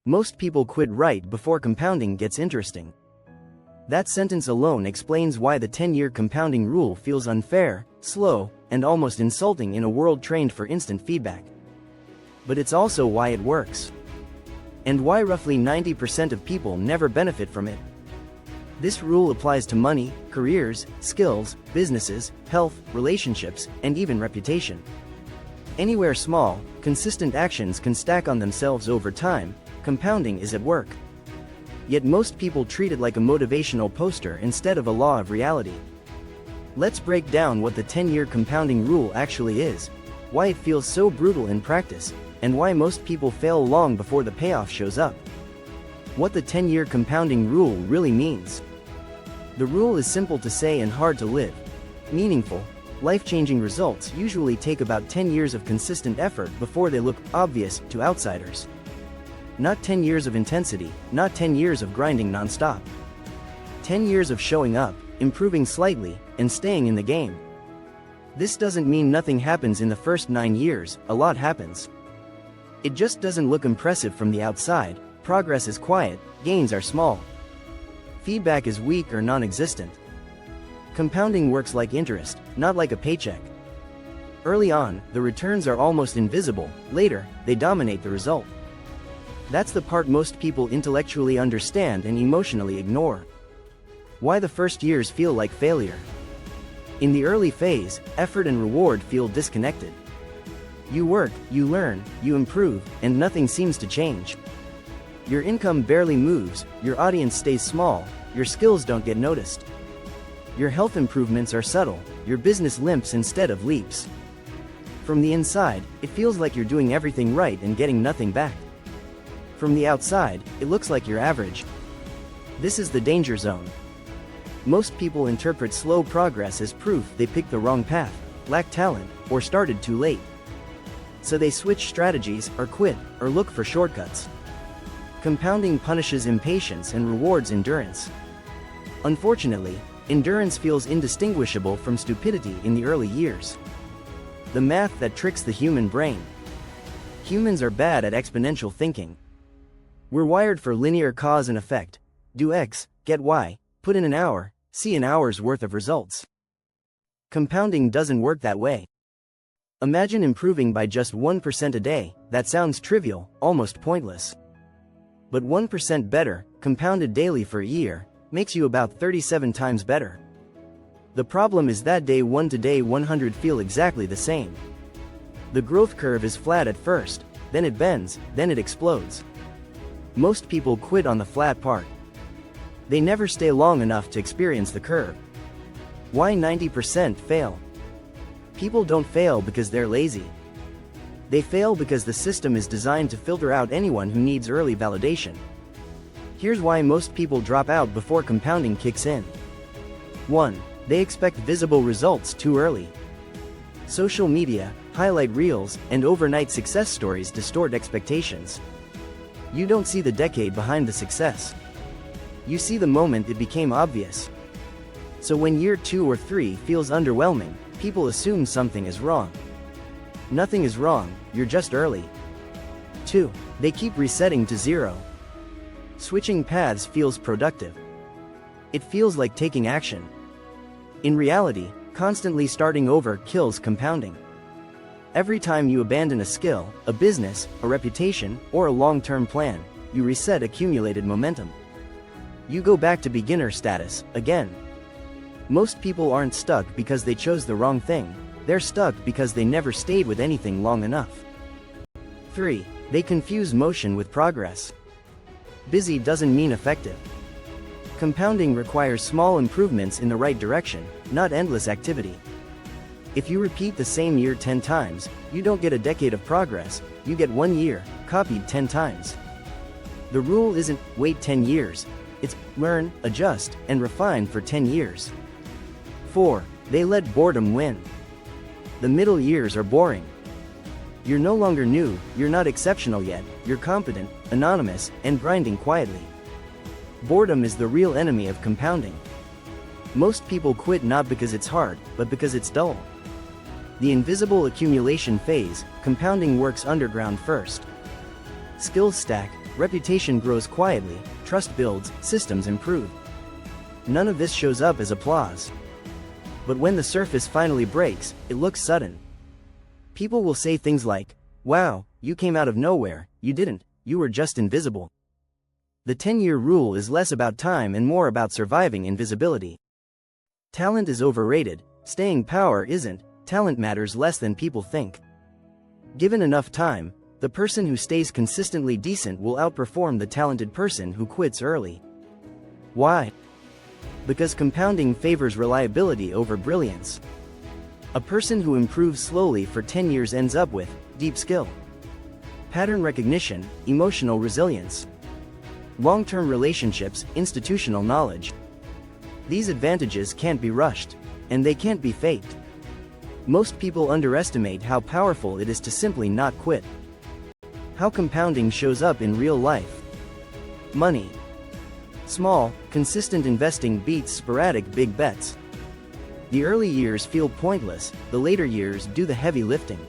Most people quit right before compounding gets interesting. That sentence alone explains why the 10-year compounding rule feels unfair, slow, and almost insulting in a world trained for instant feedback. But it's also why it works. And why roughly 90% of people never benefit from it. This rule applies to money, careers, skills, businesses, health, relationships, and even reputation. Anywhere small, consistent actions can stack on themselves over time. Compounding is at work. Yet most people treat it like a motivational poster instead of a law of reality. Let's break down what the 10-year compounding rule actually is, why it feels so brutal in practice, and why most people fail long before the payoff shows up. What the 10-year compounding rule really means. The rule is simple to say and hard to live. Meaningful, life-changing results usually take about 10 years of consistent effort before they look obvious to outsiders. Not 10 years of intensity, not 10 years of grinding non-stop. 10 years of showing up, improving slightly, and staying in the game. This doesn't mean nothing happens in the first 9 years, a lot happens. It just doesn't look impressive from the outside, progress is quiet, gains are small. Feedback is weak or non-existent. Compounding works like interest, not like a paycheck. Early on, the returns are almost invisible, later, they dominate the result. That's the part most people intellectually understand and emotionally ignore. Why the first years feel like failure. In the early phase, effort and reward feel disconnected. You work, you learn, you improve, and nothing seems to change. Your income barely moves, your audience stays small, your skills don't get noticed. Your health improvements are subtle, your business limps instead of leaps. From the inside, it feels like you're doing everything right and getting nothing back. From the outside, it looks like you're average. This is the danger zone. Most people interpret slow progress as proof they picked the wrong path, lacked talent, or started too late. So they switch strategies, or quit, or look for shortcuts. Compounding punishes impatience and rewards endurance. Unfortunately, endurance feels indistinguishable from stupidity in the early years. The math that tricks the human brain. Humans are bad at exponential thinking. We're wired for linear cause and effect. Do X, get Y, put in an hour, see an hour's worth of results. Compounding doesn't work that way. Imagine improving by just 1% a day. That sounds trivial, almost pointless. But 1% better, compounded daily for a year, makes you about 37 times better. The problem is that day 1 to day 100 feel exactly the same. The growth curve is flat at first, then it bends, then it explodes. Most people quit on the flat part. They never stay long enough to experience the curve. Why 90% fail? People don't fail because they're lazy. They fail because the system is designed to filter out anyone who needs early validation. Here's why most people drop out before compounding kicks in. 1. They expect visible results too early. Social media, highlight reels, and overnight success stories distort expectations. You don't see the decade behind the success. You see the moment it became obvious. So when year 2 or 3 feels underwhelming, people assume something is wrong. Nothing is wrong, you're just early. 2. They keep resetting to 0. Switching paths feels productive. It feels like taking action. In reality, constantly starting over kills compounding. Every time you abandon a skill, a business, a reputation, or a long-term plan, you reset accumulated momentum. You go back to beginner status, again. Most people aren't stuck because they chose the wrong thing, they're stuck because they never stayed with anything long enough. 3. They confuse motion with progress. Busy doesn't mean effective. Compounding requires small improvements in the right direction, not endless activity. If you repeat the same year 10 times, you don't get a decade of progress, you get 1 year, copied 10 times. The rule isn't, wait 10 years, it's, learn, adjust, and refine for 10 years. 4. They let boredom win. The middle years are boring. You're no longer new, you're not exceptional yet, you're competent, anonymous, and grinding quietly. Boredom is the real enemy of compounding. Most people quit not because it's hard, but because it's dull. The invisible accumulation phase, compounding works underground first. Skills stack, Reputation grows quietly, trust builds, systems improve. None of this shows up as applause. But when the surface finally breaks, it looks sudden. People will say things like, "Wow, you came out of nowhere, you didn't, you were just invisible." The 10-year rule is less about time and more about surviving invisibility. Talent is overrated, staying power isn't, talent matters less than people think. Given enough time, the person who stays consistently decent will outperform the talented person who quits early. Why? Because compounding favors reliability over brilliance. A person who improves slowly for 10 years ends up with deep skill, pattern recognition, emotional resilience, long-term relationships, institutional knowledge. These advantages can't be rushed, and they can't be faked. Most people underestimate how powerful it is to simply not quit. How compounding shows up in real life. Money. Small, consistent investing beats sporadic big bets. The early years feel pointless, the later years do the heavy lifting.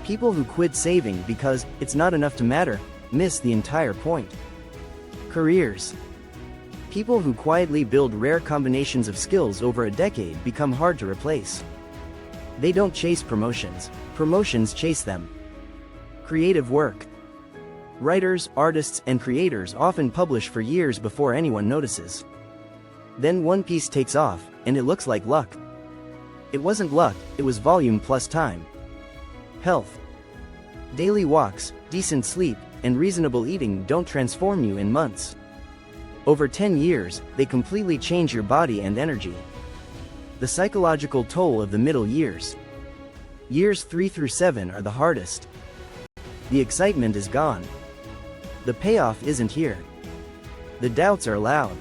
People who quit saving because it's not enough to matter miss the entire point. Careers. People who quietly build rare combinations of skills over a decade become hard to replace. They don't chase promotions, promotions chase them. Creative work. Writers, artists, and creators often publish for years before anyone notices. Then one piece takes off, and it looks like luck. It wasn't luck, it was volume plus time. Health. Daily walks, decent sleep, and reasonable eating don't transform you in months. Over 10 years, they completely change your body and energy. The psychological toll of the middle years. Years 3 through 7 are the hardest. The excitement is gone. The payoff isn't here. The doubts are loud.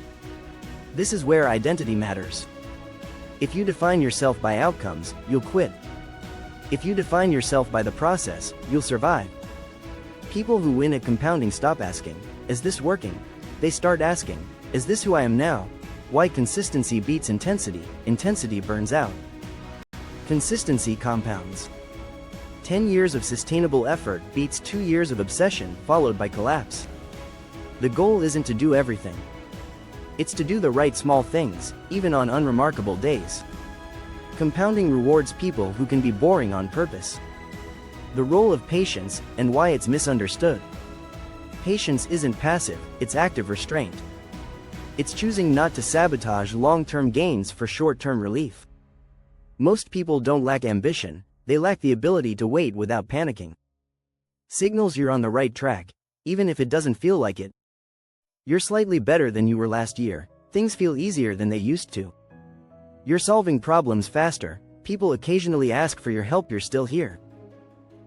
This is where identity matters. If you define yourself by outcomes, you'll quit. If you define yourself by the process, you'll survive. People who win at compounding stop asking, "Is this working?" They start asking, "Is this who I am now?" Why consistency beats intensity, intensity burns out. Consistency compounds. 10 years of sustainable effort beats 2 years of obsession followed by collapse. The goal isn't to do everything. It's to do the right small things, even on unremarkable days. Compounding rewards people who can be boring on purpose. The role of patience, and why it's misunderstood. Patience isn't passive, it's active restraint. It's choosing not to sabotage long-term gains for short-term relief. Most people don't lack ambition, they lack the ability to wait without panicking. Signals you're on the right track, even if it doesn't feel like it. You're slightly better than you were last year, things feel easier than they used to. You're solving problems faster, people occasionally ask for your help, you're still here.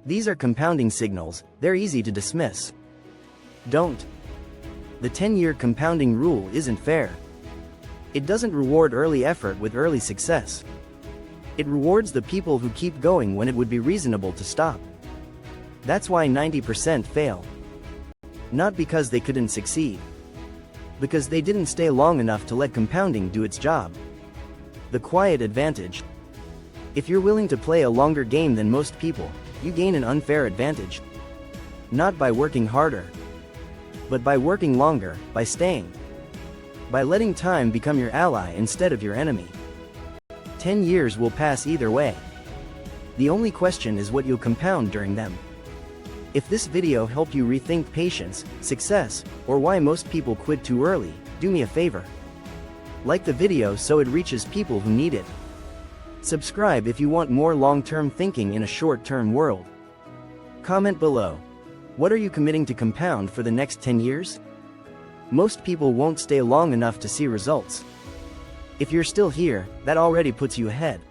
These are compounding signals, they're easy to dismiss. Don't. The 10-year compounding rule isn't fair. It doesn't reward early effort with early success. It rewards the people who keep going when it would be reasonable to stop. That's why 90% fail. Not because they couldn't succeed. Because they didn't stay long enough to let compounding do its job. The quiet advantage. If you're willing to play a longer game than most people, you gain an unfair advantage. Not by working harder, but by working longer, by staying. By letting time become your ally instead of your enemy. 10 years will pass either way. The only question is what you'll compound during them. If this video helped you rethink patience, success, or why most people quit too early, do me a favor. Like the video so it reaches people who need it. Subscribe if you want more long-term thinking in a short-term world. Comment below. What are you committing to compound for the next 10 years? Most people won't stay long enough to see results. If you're still here, that already puts you ahead.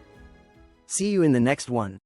See you in the next one.